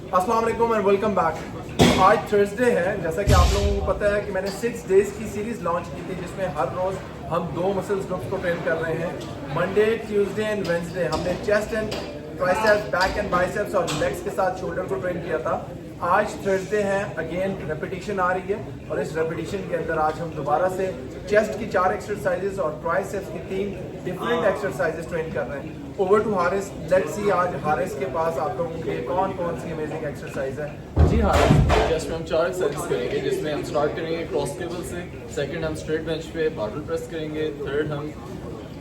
अस्सलाम वालेकुम and welcome back. आज थर्सडे है, जैसा कि आप लोगों को पता है कि मैंने 6 डेज की सीरीज लॉन्च की थी जिसमें हर रोज हम 2 मसल्स ग्रुप्स को ट्रेन कर रहे हैं। मंडे, ट्यूसडे एंड वेंसडे हमने chest and triceps, back and biceps और लेग्स के साथ शोल्डर को ट्रेन किया था। आज थर्सडे है, अगेन रेपिटेशन आ रही है और इस रेपिटेशन के अंदर आज हम दोबारा से चेस्ट की 4 एक्सरसाइजेस और ट्राइसेप्स की 3 डिफरेंट एक्सरसाइजेस ट्रेन कर रहे हैं। Over to Haris, let's see आज हारिस के पास आप लोगों के लिए कौन कौन सी अमेजिंग एक्सरसाइज है। जी हाँ, चेस्ट में हम 4 एक्सरसाइज करेंगे जिसमें हम स्टार्ट करेंगे क्रॉस केबल से, सेकंड हम स्ट्रेट बेंच पे बारबेल प्रेस करेंगे, थर्ड हम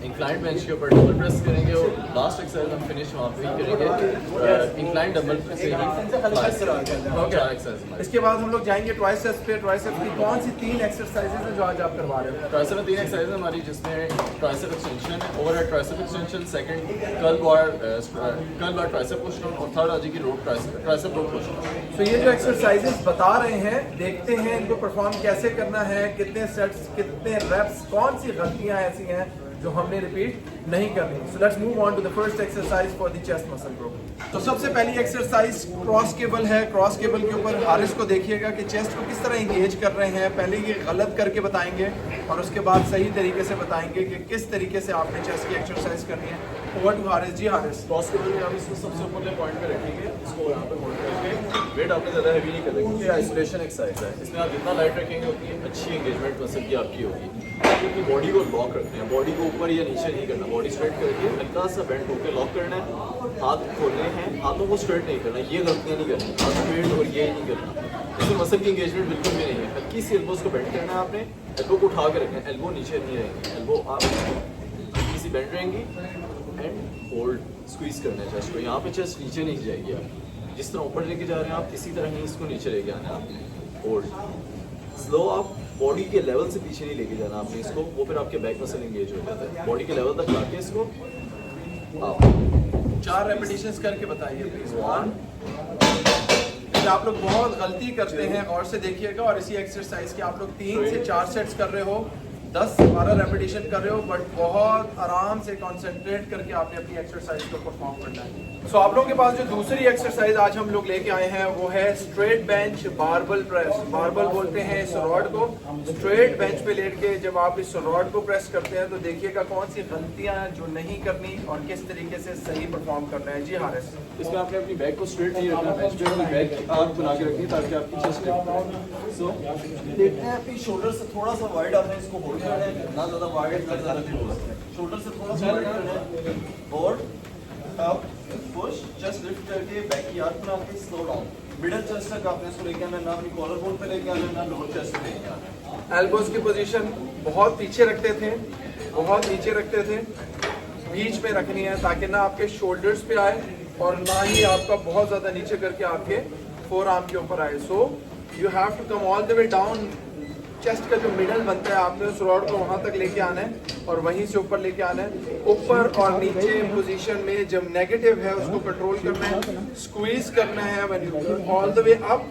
इंक्लाइंड बेंच के ऊपर डबल प्रेस करेंगे और लास्ट एक्सरसाइज हम फिनिश वहाँ पे ही करेंगे इंक्लाइंड डबल प्रेस से चार एक्सरसाइज। इसके बाद हम लोग जाएंगे ट्राइसेप्स पे। ट्राइसेप्स की कौन सी 3 एक्सरसाइजेस हैं जो आज आप करवा रहे हो? ट्राइसेप में 3 एक्सरसाइज हमारी जिसमें ट्राइसेप एक्सटेंशन है, overhead tricep extension, second curl bar tricep push down और थर्ड आ जाएगी rope tricep rope push down. तो ये जो एक्सरसाइजेस बता रहे हैं, देखते हैं इनको परफॉर्म कैसे करना है, कितने सेट्स, कितने रेप्स, कौन सी गलतियां ऐसी हैं जो हमने रिपीट नहीं करनी। So let's move on to the first exercise for the chest muscle group. तो सबसे पहली एक्सरसाइज क्रॉस केबल है। क्रॉस केबल के ऊपर हारिस को देखिएगा कि चेस्ट को किस तरह एंगेज कर रहे हैं। पहले ये गलत करके बताएंगे और उसके बाद सही तरीके से बताएंगे कि किस तरीके से आपने चेस्ट की एक्सरसाइज करनी है। Over to Haris. जी हारिस। क्रॉस केबल में हम इसको सबसे ऊपर पॉइंट पे रखेंगे, इसको यहाँ पे होल्ड करके वेट आपने ज़्यादा हैवी नहीं करेंगे क्योंकि आइसोलेशन एक्सरसाइज है। इसमें आप जितना लाइट रखेंगे उतनी अच्छी एंगेजमेंट मसल की आपकी होगी। क्योंकि बॉडी को लॉक रखते हैं, बॉडी को ऊपर या नीचे नहीं करना, बॉडी स्ट्रेट करके हल्का सा बेंड होकर लॉक करना है। हाथ खोलने हैं, हाथों को स्ट्रेट नहीं करना, ये गलतियाँ नहीं करनी, हाथ स्ट्रेट और ये नहीं करना। इसमें मसल की एंगेजमेंट बिल्कुल भी नहीं है। हल्की सी एल्बोज को बेंड करना है आपने, एल्बो को उठा के रखना है, एल्बो नीचे नहीं रहेंगी, एल्बो आप हल्की सी बेंड रहेंगी एंड होल्ड स्क्वीज करना है चेस्ट को। यहाँ पे चेस्ट नीचे नहीं जाएगी, आप जिस तरह ऊपर लेके जा रहे हैं आप इसी तरह ही इसको नीचे लेके आना है आपने। होल्ड स्लो, आप बॉडी के लेवल से पीछे नहीं लेके जाना आपने इसको, वो फिर आपके बैक मसल एंगेज हो जाता है। बॉडी के लेवल तक लाके इसको आप 4 रेपिटेशंस करके बताइए प्लीज। 1। आप लोग बहुत गलती करते हैं, और से देखिएगा। और इसी एक्सरसाइज के आप लोग 3 से 4 सेट्स कर रहे हो, 10 से 12 रेपिटेशन कर रहे हो, बट बहुत आराम से कंसंट्रेट करके आपने अपनी एक्सरसाइज को परफॉर्म करना है। सो आप लोगों के पास जो दूसरी एक्सरसाइज आज हम लोग लेके आए हैं वो है straight bench barbell press. Barbell बोलते हैं इस रॉड को। स्ट्रेट बेंच पे लेट के जब आप इस रॉड को प्रेस करते हैं तो देखिएगा कौन सी गलतियां जो नहीं करनी और किस तरीके से सही परफॉर्म करना है। जी हारिस। इसमें आपने अपनी बैक को स्ट्रेट नहीं रखना, बेंच पे अपनी बैक आर्क बना के रखनी है ताकि आपकी चेस्ट सो देखते हैं अपनी शोल्डर से थोड़ा सा वाइड आपने इसको होल्ड करना है, ना ज़्यादा वाइड ना ज़्यादा क्लोज, शोल्डर से थोड़ा सा वाइड करना है और आप पुश चेस्ट लिफ्ट करके बैक की आर्क बना के स्लो डाउन मिडल चेस्ट तक आपने इसको लेके आना, ना अपनी कॉलर बोन पे लेके आना, ना लोअर चेस्ट पे लेके आना। एल्बोज की पोजीशन बहुत पीछे रखते थे, बहुत नीचे रखते थे, बीच में रखनी है ताकि ना आपके शोल्डर्स पे आए और ना ही आपका बहुत ज़्यादा नीचे करके आपके फोर आर्म के ऊपर आए। So you have to come all the way down. Chest का जो मिडल बनता है आपने उस रॉड को वहां तक लेके आना है और वहीं से ऊपर लेके आना है। ऊपर और नीचे पोजीशन में जब नेगेटिव है उसको कंट्रोल करना है, स्क्वीज करना है when you move all the way up,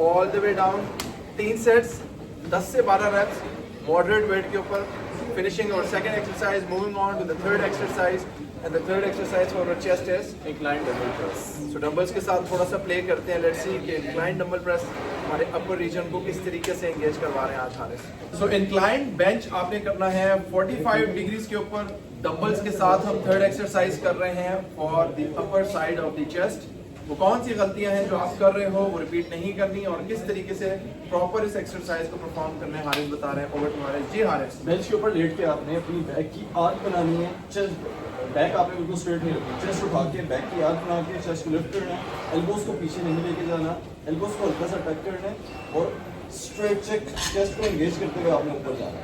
all the way down. 3 sets, 10 से 12 रेप्स मॉडरेट वेट के ऊपर। फिनिशिंग और second exercise, moving on to the third exercise and the third exercise for chest is inclined double press. So dumbbells के साथ थोड़ा सा play करते हैं। लेट्स सी कि इंक्लाइन डंबल प्रेस हमारे अपर रीजन को किस तरीके से एंगेज करवा रहे हैं आज हारिस। सो इंक्लाइन बेंच आपने करना है 45 डिग्रीज के ऊपर। डंबल्स के साथ हम थर्ड एक्सरसाइज कर रहे हैं for the upper side of the chest. वो कौन सी गलतियां हैं जो आप कर रहे हो वो रिपीट नहीं करनी और किस तरीके से प्रॉपर इस एक्सरसाइज को परफॉर्म करना है हारिस बता रहे हैं। Over to Haris. जी हारिस। बेंच के ऊपर लेट के आपने अपनी बैक की आर्क बनानी है, चेस्ट बैक आपने बिल्कुल स्ट्रेट नहीं रखनी, चेस्ट उठा के बैक की आर्क बना के चेस्ट को लिफ्ट करना है, एल्बोज को पीछे नहीं लेके जाना, एल्बोज को हल्का सा टच करना है और स्ट्रेट चेस्ट को एंगेज करते हुए आपने ऊपर जाना है।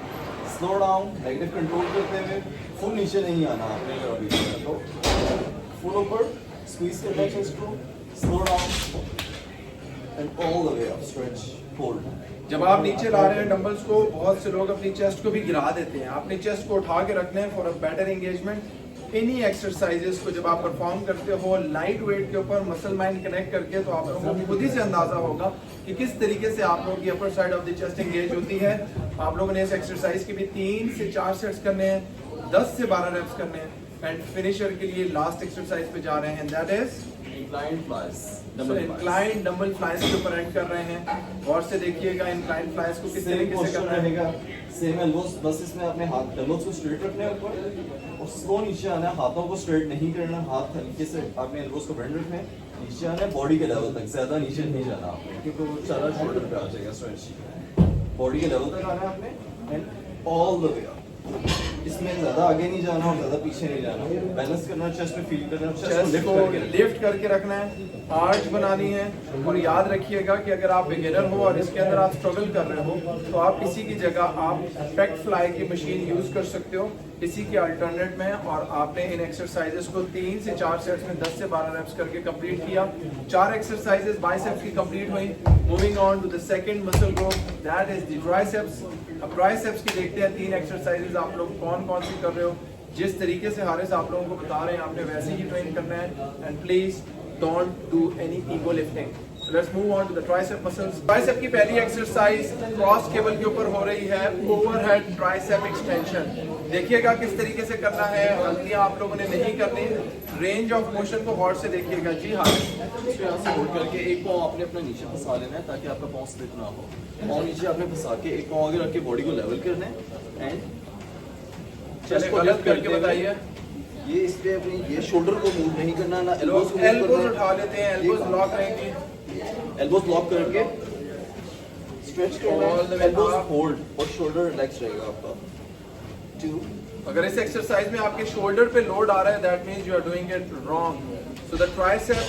स्लो डाउन, नेगेटिव कंट्रोल करते हुए, फुल नीचे नहीं आना आपने अभी तो फुल ऊपर स्क्वीज करना है चेस्ट को, slow down and all the way up, stretch, hold. जब आप नीचे ला रहे हैं डंबल्स को, बहुत से लोग अपनी चेस्ट को भी गिरा देते हैं। आपने चेस्ट को उठा के रखना है फॉर अ बेटर एंगेजमेंट। इन्हीं एक्सरसाइजेस को जब आप परफॉर्म करते हो लाइट वेट के ऊपर मसल माइंड कनेक्ट करके, तो आप लोगों को खुद ही से अंदाजा होगा कि किस तरीके से आप लोगों की upper side of the chest engage होती है। आप लोगों ने इस एक्सरसाइज के भी 3 से 4 सेट्स करने हैं, 10 से 12 रेप्स करने हैं एंड फिनिशर के लिए लास्ट एक्सरसाइज पे जा रहे हैं, that is inclined flies. So inclined dumbbell flies के ऊपर एंड कर रहे हैं। गौर से देखिएगा inclined फ्लाइज को किस तरीके से करना है। रहेगा सेम एल्बोस, बस इसमें अपने हाथ एल्बोस को स्ट्रेट रखने हैं ऊपर और स्लो नीचे आना है, हाथों को स्ट्रेट नहीं करना, हाथ हल्के से आपने एल्बोस को बेंड रखने हैं, नीचे आना है बॉडी के लेवल तक, ज्यादा नीचे नहीं जाना आपने क्योंकि वो सारा शोल्डर पे आ जाएगा स्ट्रेच। बॉडी के लेवल तक आना है आपने and all the way up. इसमें ज्यादा आगे नहीं जाना और ज्यादा पीछे नहीं जाना, बैलेंस करना, चेस्ट पे फील करना, चेस्ट को लिफ्ट करके रखना है, आर्च बनानी है। और याद रखिएगा कि अगर आप बिगिनर हो और इसके अंदर आप स्ट्रगल कर रहे हो तो आप इसी की जगह आप पेक फ्लाई की मशीन यूज कर सकते हो इसी के अल्टरनेट में। और आपने इन एक्सरसाइजेस को 3 से 4 सेट्स में 10 से 12 रेप्स करके कंप्लीट किया। 4 एक्सरसाइजेस बाइसेप्स की कंप्लीट हुई। Moving on to the second muscle group, that is the triceps. अब ट्राइसेप्स की देखते हैं 3 एक्सरसाइजेस आप लोग कौन कौन सी कर रहे हो। जिस तरीके से हारिस आप लोगों को बता रहे हैं आपने वैसे ही ट्रेन करना है। And please don't do any ego lifting. Let's move on to the tricep muscles. Tricep की पहली एक्सरसाइज क्रॉस केबल के ऊपर हो रही है, ओवरहेड ट्राइसेप एक्सटेंशन। देखिएगा किस तरीके से करना है, गलतियां आप लोगों ने नहीं करनी। रेंज ऑफ मोशन को गौर से देखिएगा। जी हाँ, इसको यहाँ से होल्ड करके एक पाँव आपने अपना नीचे फंसा लेना है ताकि आपका पाँव स्लिप ना हो। पाँव नीचे आपने फंसा के एक पाँव आगे रख के बॉडी को लेवल करना है एंड चेस्ट को गलत करके बताइए। ये इस पे अपनी ये शोल्डर को मूव नहीं करना, ना एल्बोज उठा लेते हैं, एल्बोज लॉक रहेंगी। एल्बोज लॉक करके स्ट्रेच करना, एल्बोज होल्ड और शोल्डर रिलैक्स रहेगा आपका। 2 अगर इस एक्सरसाइज में आपके शोल्डर पे लोड आ रहा है that means you are doing it wrong. So the tricep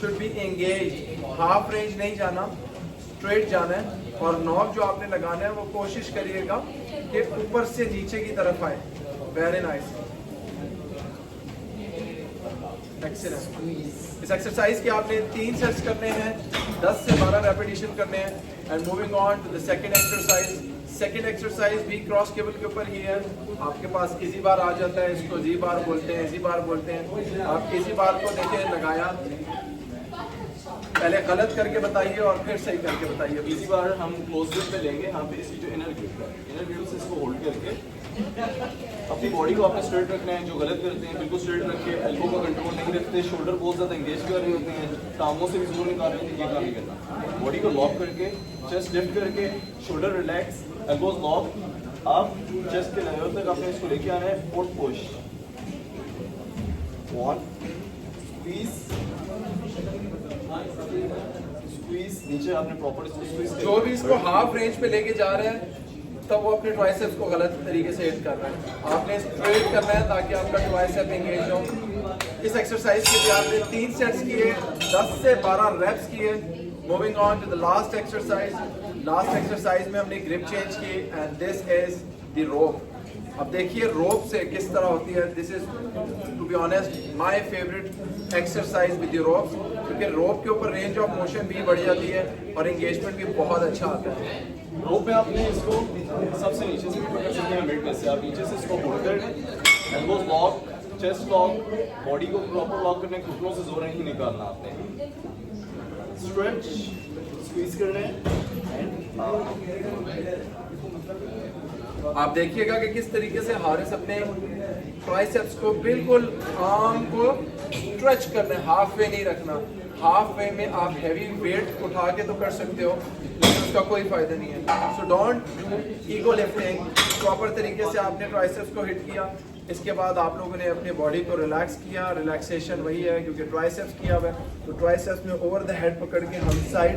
should be engaged. Half range नहीं जाना, स्ट्रेट जाना है। और नॉब जो आपने लगाना है वो कोशिश करिएगा कि ऊपर से नीचे की तरफ आए। Very nice, excellent. इस एक्सरसाइज के आपने 3 सेट्स करने हैं, 10 से 12 रेपिटेशन करने हैं। And moving on to the second exercise. Second exercise भी क्रॉस केबल के ऊपर ही है। आपके पास इजी बार आ जाता है, इसको जी बार बोलते हैं, इजी बार बोलते हैं। आप इजी बार को देखें, लगाया, पहले गलत करके बताइए और फिर सही करके बताइए। इसी बार हम क्लोज ग्रिप पे लेंगे, यहाँ पे इसकी जो इनर ग्रिप है, इनर ग्रिप से इसको होल्ड करके अपनी बॉडी को आपने स्ट्रेट रखना है। जो गलत करते हैं बिल्कुल स्ट्रेट रख के, एल्बो का कंट्रोल नहीं रखते, शोल्डर बहुत ज़्यादा एंगेज कर रहे होते हैं, टांगों से भी जोर निकाल रहे हैं, ये काम नहीं करना। बॉडी को लॉक करके, चेस्ट लिफ्ट करके, शोल्डर रिलैक्स, एल्बोज लॉक, आप चेस्ट के लेवल तक आपने इसको लेके आना है और पुश। 1 स्क्वीज, नीचे आपने प्रॉपर स्क्वीज। जो भी इसको हाफ रेंज पे लेके जा रहे हैं तब वो अपने ट्राइसेप्स को गलत तरीके से हिट कर रहा है। आपने स्ट्रेट करना है ताकि आपका ट्राइसेप एंगेज हो। इस एक्सरसाइज के लिए आपने 3 सेट्स किए, 10 से 12 रेप्स किए। Moving on to the last exercise. Last exercise में हमने ग्रिप चेंज की and this is the rope. अब देखिए रोप से किस तरह होती है। This is to be honest my favourite exercise with the rope, क्योंकि रोप के ऊपर रेंज ऑफ मोशन भी बढ़ जाती है और एंगेजमेंट भी बहुत अच्छा आता है। रोप पे आपने इसको सबसे नीचे से भी पकड़ सकते हैं, मिड में से आप नीचे से इसको होल्ड कर, elbows lock, chest lock, body को प्रॉपर लॉक करने, घुटनों से जोर नहीं निकालना आपने। स्ट्रेच, स्क्वीज करने आप देखिएगा कि किस तरीके से हारिस अपने ट्राइसेप्स को बिल्कुल आर्म को स्ट्रेच करना है, हाफ वे नहीं रखना। हाफ वे में आप हैवी वेट उठा के तो कर सकते हो लेकिन उसका कोई फायदा नहीं है। So don't do ego lifting. Proper तरीके से आपने ट्राइसेप्स को हिट किया, इसके बाद आप लोगों ने अपनी बॉडी को रिलैक्स किया। रिलैक्सेशन वही है क्योंकि ट्राइसेप्स किया हुआ है, तो ट्राइसेप्स में ओवर द हेड पकड़ के हम साइड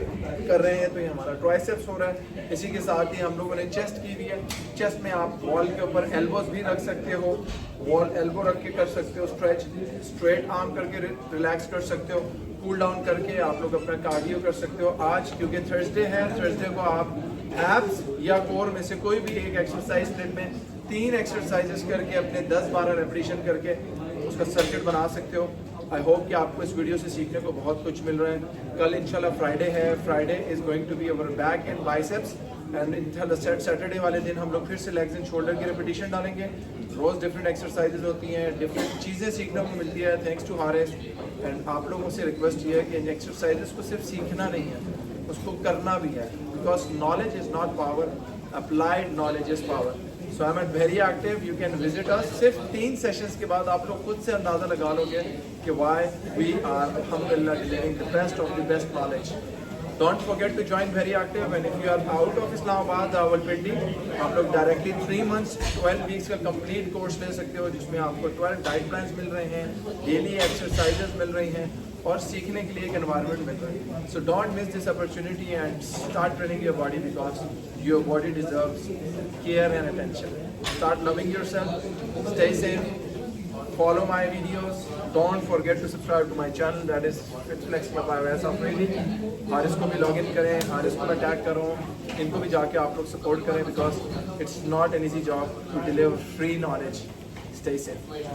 कर रहे हैं तो ये हमारा ट्राइसेप्स हो रहा है। इसी के साथ ही हम लोगों ने चेस्ट की हुई है। चेस्ट में आप वॉल के ऊपर एल्बोज भी रख सकते हो, वॉल एल्बो रख के कर सकते हो स्ट्रेच, स्ट्रेट आर्म करके रिलैक्स कर सकते हो, कूल डाउन करके आप लोग अपना कार्डियो कर सकते हो। आज क्योंकि थर्सडे है, थर्सडे को आप एब्स या कोर में से कोई भी एक एक्सरसाइज स्प्लिट में 3 एक्सरसाइजेस करके अपने 10-12 रेपिटेशन करके उसका सर्किट बना सकते हो। आई होप कि आपको इस वीडियो से सीखने को बहुत कुछ मिल रहा है। कल इंशाल्लाह फ्राइडे है, Friday is going to be our back and biceps and इंशाल्लाह सैटरडे वाले दिन हम लोग फिर से लेग्स एंड शोल्डर की रेपिटेशन डालेंगे। रोज़ डिफरेंट एक्सरसाइजेस होती हैं, डिफरेंट चीज़ें सीखने को मिलती है थैंक्स टू हारिस। एंड आप लोगों से रिक्वेस्ट ये है कि इन एक्सरसाइजेस को सिर्फ सीखना नहीं है, उसको करना भी है, because knowledge is not power, applied knowledge is power. So I am at very active, you can visit us. सिर्फ 3 सेशंस के बाद आप लोग खुद से अंदाज़ा लगा लोगे कि वाई वी आर अल्हम्दुलिल्लाह delivering the best of the best knowledge. Don't forget to join very active and if you are out of Islamabad Rawalpindi, आप लोग डायरेक्टली 3 मंथ्स 12 वीक्स का कंप्लीट कोर्स ले सकते हो, जिसमें आपको 12 डाइट प्लान्स मिल रहे हैं, डेली एक्सरसाइजेस मिल रही हैं और सीखने के लिए एक एनवायरनमेंट मिल रहा है। So don't miss this opportunity and start training your body because your body deserves care and attention. Start loving yourself, stay safe, follow my videos, don't forget to subscribe to my channel that is FitFlex Club by Wais Afridi। Haris को भी log in करें, हारिस को मैं tag कर रहा हूँ, इनको भी जाके आप लोग सपोर्ट करें because it's not an easy job to deliver free knowledge. Stay safe.